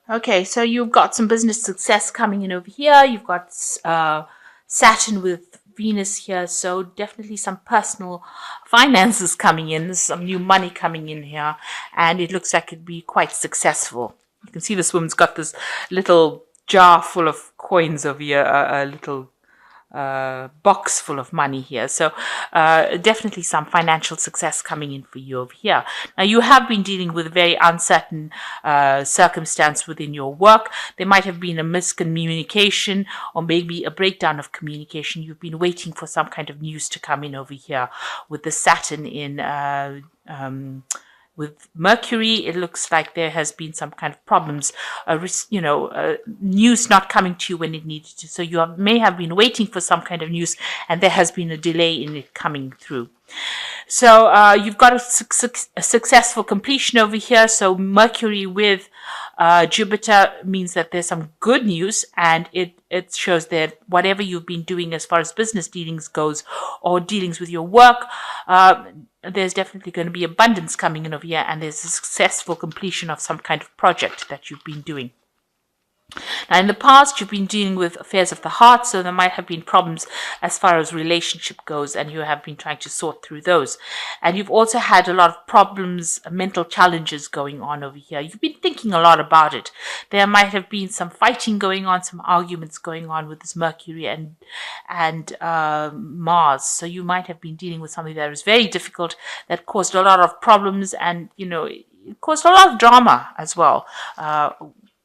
Okay, so you've got some business success coming in over here. You've got Saturn with Venus here, so definitely some personal finances coming in, some new money coming in here, and it looks like it'd be quite successful. You can see this woman's got this little jar full of coins over here, a little box full of money here. So definitely some financial success coming in for you over here. Now you have been dealing with a very uncertain circumstance within your work. There might have been a miscommunication or maybe a breakdown of communication. You've been waiting for some kind of news to come in over here with the Saturn in with Mercury. It looks like there has been some kind of problems, news not coming to you when it needed to. So may have been waiting for some kind of news, and there has been a delay in it coming through. So you've got a successful completion over here. So Mercury with Jupiter means that there's some good news, and it shows that whatever you've been doing as far as business dealings goes or dealings with your work, there's definitely going to be abundance coming in over here, and there's a successful completion of some kind of project that you've been doing. Now, in the past, you've been dealing with affairs of the heart, so there might have been problems as far as relationship goes, and you have been trying to sort through those. And you've also had a lot of problems, mental challenges going on over here. You've been thinking a lot about it. There might have been some fighting going on, some arguments going on with this Mercury and Mars. So you might have been dealing with something that was very difficult, that caused a lot of problems, and it caused a lot of drama as well.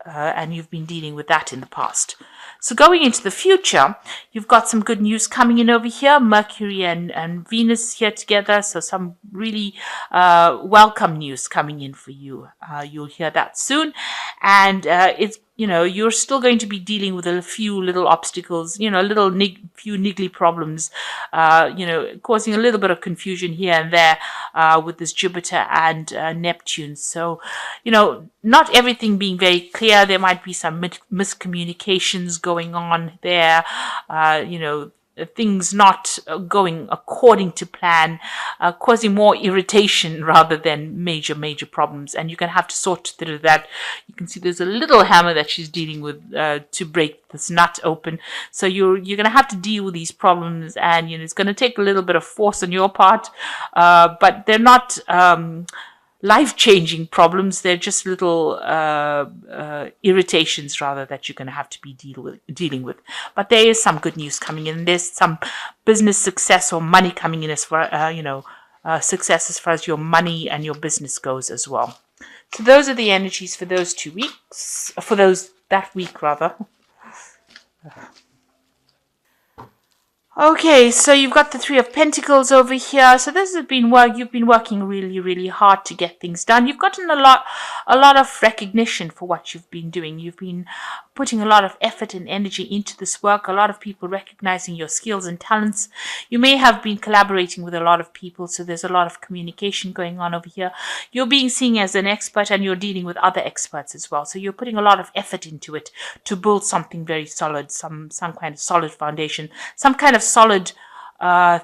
And you've been dealing with that in the past. So going into the future, you've got some good news coming in over here. Mercury and Venus here together. So some really welcome news coming in for you. You'll hear that soon. And you're still going to be dealing with a few little obstacles, few niggly problems, causing a little bit of confusion here and there with this Jupiter and Neptune. So, not everything being very clear. There might be some miscommunications going on there, things not going according to plan, causing more irritation rather than major problems. And you're going to have to sort through that. You can see there's a little hammer that she's dealing with to break this nut open. So you're going to have to deal with these problems, and it's going to take a little bit of force on your part, but they're not life-changing problems. They're just little irritations rather that you're going to have to be dealing with. But there is some good news coming in. There's some business success or money coming in as far success as far as your money and your business goes as well. So those are the energies for those 2 weeks, that week rather. Okay, so you've got the Three of Pentacles over here. So this has been work. You've been working really hard to get things done. You've gotten a lot of recognition for what you've been doing. You've been putting a lot of effort and energy into this work. A lot of people recognizing your skills and talents. You may have been collaborating with a lot of people, so there's a lot of communication going on over here. You're being seen as an expert, and you're dealing with other experts as well. So you're putting a lot of effort into it to build something very solid, some kind of solid foundation, some kind of solid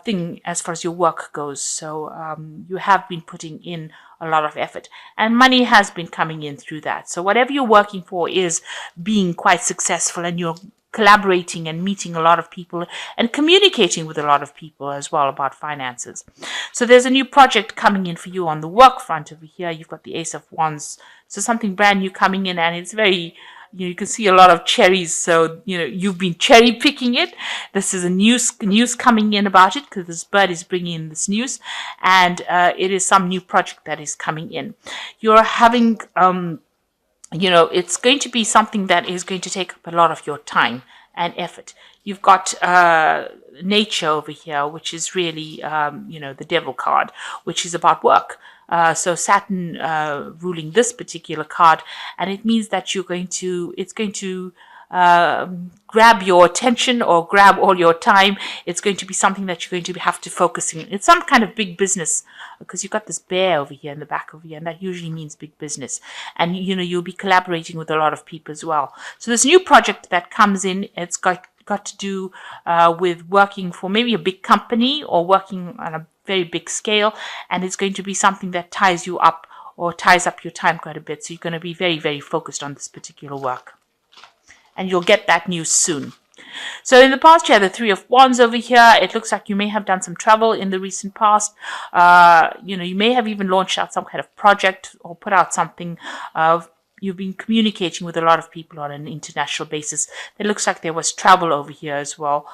thing as far as your work goes. So you have been putting in a lot of effort, and money has been coming in through that. So whatever you're working for is being quite successful, and you're collaborating and meeting a lot of people and communicating with a lot of people as well about finances. So there's a new project coming in for you on the work front over here. You've got the Ace of Wands. So something brand new coming in, and it's very, you can see a lot of cherries. So, you've been cherry picking it. This is a news coming in about it, because this bird is bringing in this news, and it is some new project that is coming in. You're having, it's going to be something that is going to take up a lot of your time and effort. You've got nature over here, which is really, the devil card, which is about work. So Saturn ruling this particular card, and it means that it's going to grab your attention or grab all your time. It's going to be something that you're going to have to focus on. It's some kind of big business, because you've got this bear over here in the back over here, and that usually means big business. And you'll be collaborating with a lot of people as well. So this new project that comes in, it's got to do with working for maybe a big company or working on a very big scale, and it's going to be something that ties you up or ties up your time quite a bit. So you're going to be very, very focused on this particular work. And you'll get that news soon. So in the past, you had the Three of Wands over here. It looks like you may have done some travel in the recent past. You may have even launched out some kind of project or put out something. You've been communicating with a lot of people on an international basis. It looks like there was travel over here as well.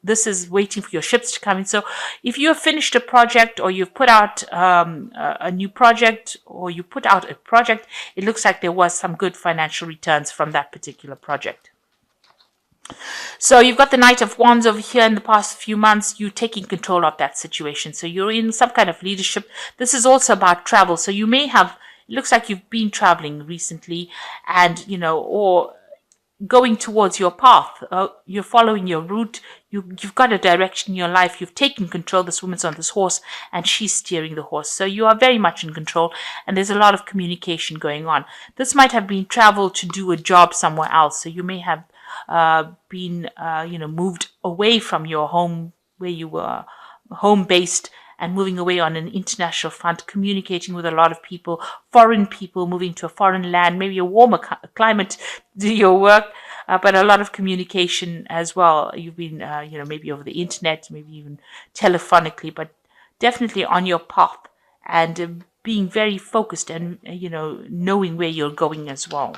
This is waiting for your ships to come in. So if you have finished a project, or you've put out a new project, or you put out a project, it looks like there was some good financial returns from that particular project. So you've got the Knight of Wands over here. In the past few months, you taking control of that situation. So you're in some kind of leadership. This is also about travel. So you may have, it looks like you've been traveling recently, and, or going towards your path. You're following your route. You've got a direction in your life. You've taken control. This woman's on this horse, and she's steering the horse. So you are very much in control, and there's a lot of communication going on. This might have been travel to do a job somewhere else. So you may have been, moved away from your home, where you were home-based, and moving away on an international front, communicating with a lot of people, foreign people, moving to a foreign land, maybe a warmer climate to do your work, but a lot of communication as well. You've been, maybe over the internet, maybe even telephonically, but definitely on your path, and being very focused and, knowing where you're going as well.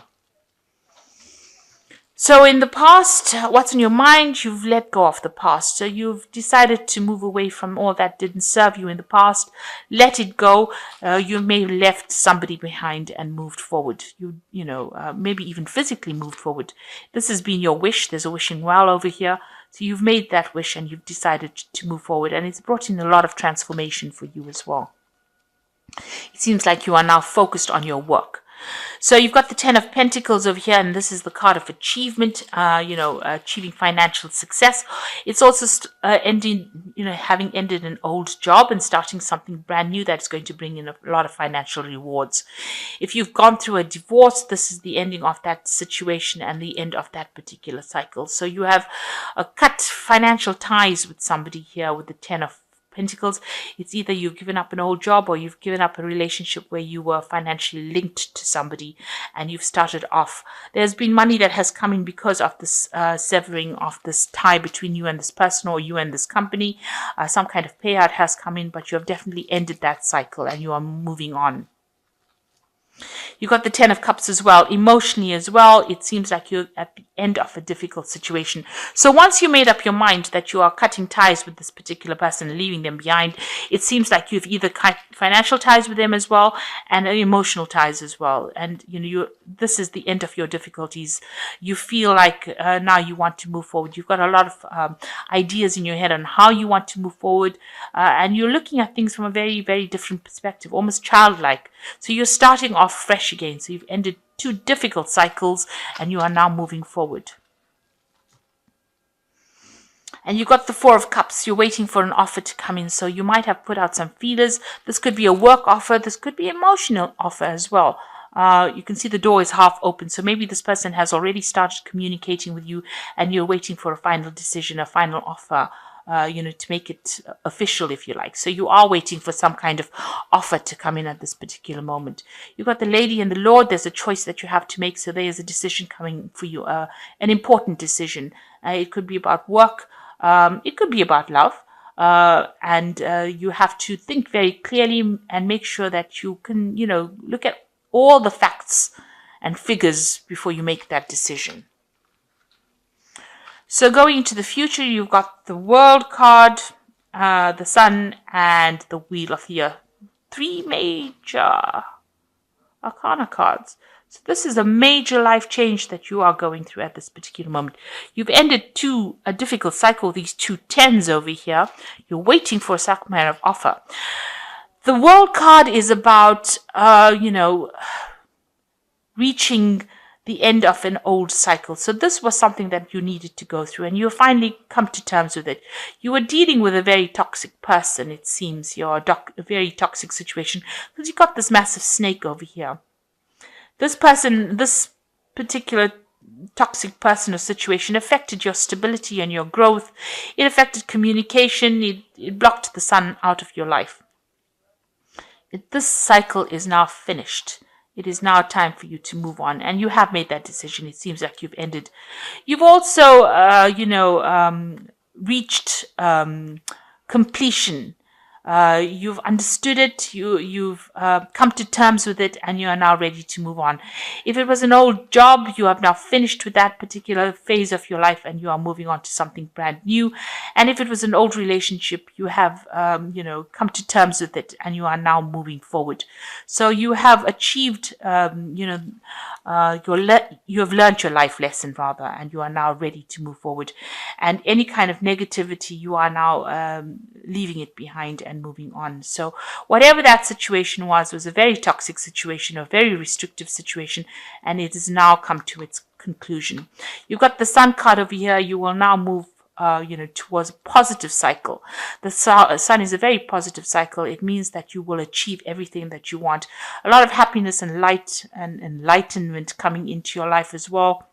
So in the past, what's in your mind? You've let go of the past. So you've decided to move away from all that didn't serve you in the past. Let it go. You may have left somebody behind and moved forward. Maybe even physically moved forward. This has been your wish. There's a wishing well over here. So you've made that wish, and you've decided to move forward. And it's brought in a lot of transformation for you as well. It seems like you are now focused on your work. So you've got the Ten of Pentacles over here, and this is the card of achievement, achieving financial success. It's also having ended an old job and starting something brand new that's going to bring in a lot of financial rewards. If you've gone through a divorce, this is the ending of that situation and the end of that particular cycle. So you have cut financial ties with somebody here with the Ten of Pentacles. It's either you've given up an old job, or you've given up a relationship where you were financially linked to somebody, and you've started off. There's been money that has come in because of this severing of this tie between you and this person, or you and this company. Some kind of payout has come in, but you have definitely ended that cycle, and you are moving on. You've got the Ten of Cups as well. Emotionally as well, it seems like you're at the end of a difficult situation. So once you made up your mind that you are cutting ties with this particular person, leaving them behind, it seems like you've either cut financial ties with them as well, and emotional ties as well. And this is the end of your difficulties. You feel like now you want to move forward. You've got a lot of ideas in your head on how you want to move forward, and you're looking at things from a very, very different perspective, almost childlike. So you're starting off fresh again. So you've ended 2 difficult cycles, and you are now moving forward. And you got the Four of Cups. You're waiting for an offer to come in. So you might have put out some feelers. This could be a work offer. This could be an emotional offer as well. You can see the door is half open. So maybe this person has already started communicating with you, and you're waiting for a final decision, a final offer, to make it official, if you like. So you are waiting for some kind of offer to come in at this particular moment. You've got the Lady and the Lord. There's a choice that you have to make. So there's a decision coming for you, an important decision. It could be about work. It could be about love. And you have to think very clearly and make sure that you can, look at all the facts and figures before you make that decision. So going into the future, you've got the World card, the Sun, and the Wheel of the Year. 3 major Arcana cards. So this is a major life change that you are going through at this particular moment. You've ended a difficult cycle, these 2 tens over here. You're waiting for some kind of offer. The World card is about, reaching the end of an old cycle. So this was something that you needed to go through, and you finally come to terms with it. You were dealing with a very toxic person, it seems. You're a very toxic situation, because you got this massive snake over here. This person, this particular toxic person or situation affected your stability and your growth. It affected communication. It blocked the sun out of your life. this cycle is now finished. It is now time for you to move on, and you have made that decision. It seems like you've ended. You've also, reached completion. You've understood it, you've come to terms with it, and you are now ready to move on. If it was an old job, you have now finished with that particular phase of your life and you are moving on to something brand new. And if it was an old relationship, you have come to terms with it and you are now moving forward. So you have achieved you have learned your life lesson, rather, and you are now ready to move forward. And any kind of negativity, you are now leaving it behind and moving on. So whatever that situation was a very toxic situation, a very restrictive situation, and it has now come to its conclusion. You've got the Sun card over here. You will now move towards a positive cycle. The sun is a very positive cycle. It means that you will achieve everything that you want. A lot of happiness and light and enlightenment coming into your life as well.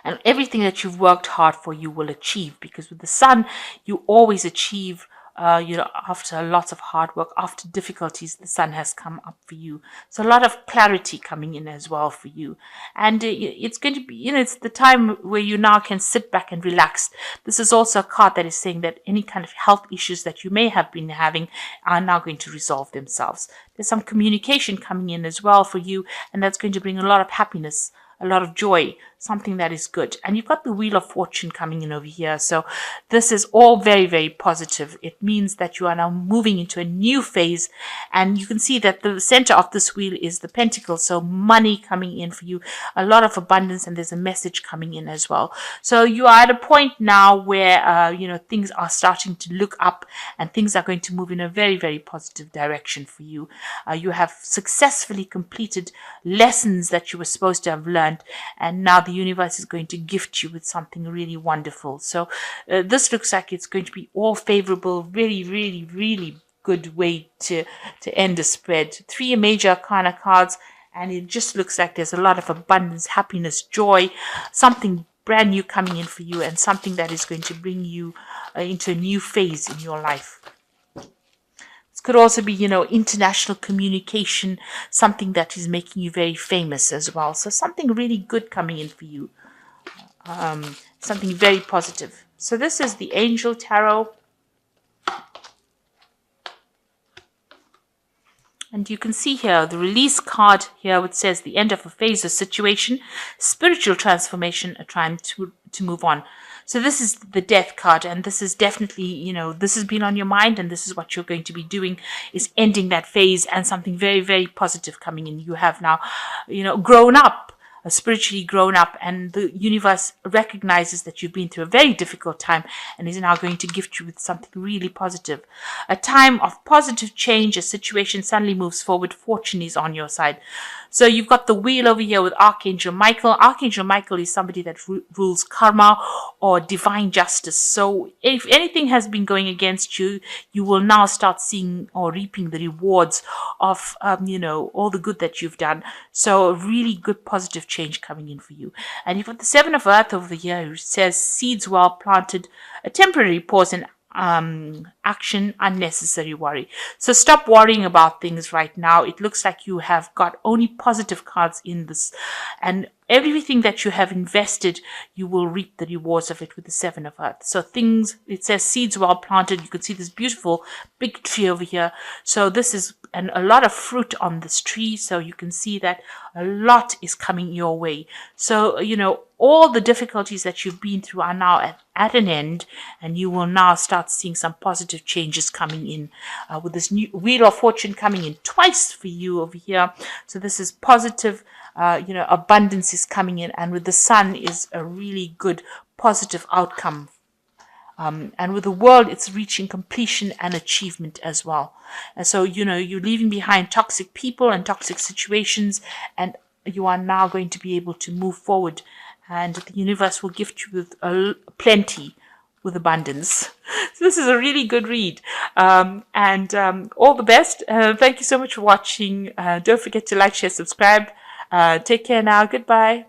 And everything that you've worked hard for, you will achieve, because with the sun, you always achieve. After lots of hard work, after difficulties, the sun has come up for you. So a lot of clarity coming in as well for you. And it's going to be, it's the time where you now can sit back and relax. This is also a card that is saying that any kind of health issues that you may have been having are now going to resolve themselves. There's some communication coming in as well for you, and that's going to bring a lot of happiness, a lot of joy, something that is good. And you've got the Wheel of Fortune coming in over here. So this is all very, very positive. It means that you are now moving into a new phase. And you can see that the center of this wheel is the Pentacle. So money coming in for you, a lot of abundance, and there's a message coming in as well. So you are at a point now where, things are starting to look up and things are going to move in a very, very positive direction for you. You have successfully completed lessons that you were supposed to have learned. And now the universe is going to gift you with something really wonderful. So this looks like it's going to be all favorable, really, really, really good way to end a spread. 3 major arcana cards, and it just looks like there's a lot of abundance, happiness, joy, something brand new coming in for you, and something that is going to bring you into a new phase in your life. Could also be, international communication, something that is making you very famous as well. So something really good coming in for you, something very positive. So this is the Angel Tarot. And you can see here the release card here, which says the end of a phase or situation, spiritual transformation, a time to move on. So this is the Death card, and this is definitely, this has been on your mind, and this is what you're going to be doing, is ending that phase, and something very, very positive coming in. You have now, grown up. Spiritually grown up, and the universe recognizes that you've been through a very difficult time and is now going to gift you with something really positive. A time of positive change, a situation suddenly moves forward, fortune is on your side. So you've got the wheel over here with Archangel Michael. Archangel Michael is somebody that rules karma or divine justice. So if anything has been going against you, you will now start seeing or reaping the rewards of, all the good that you've done. So a really good positive change coming in for you. And you've got the 7 of Earth over here, which says seeds well planted, a temporary pause in action, unnecessary worry. So stop worrying about things right now. It looks like you have got only positive cards in this, and everything that you have invested, you will reap the rewards of it with the 7 of Earth. So things, it says seeds well planted. You can see this beautiful big tree over here. So this is a lot of fruit on this tree. So you can see that a lot is coming your way. So, all the difficulties that you've been through are now at an end, and you will now start seeing some positive changes coming in with this new Wheel of Fortune coming in twice for you over here. So this is positive, abundance is coming in, and with the Sun is a really good positive outcome. And with the World, it's reaching completion and achievement as well. And so, you're leaving behind toxic people and toxic situations, and you are now going to be able to move forward. And the universe will gift you with plenty, with abundance. So this is a really good read. And all the best. Thank you so much for watching. Don't forget to like, share, subscribe. Take care now. Goodbye.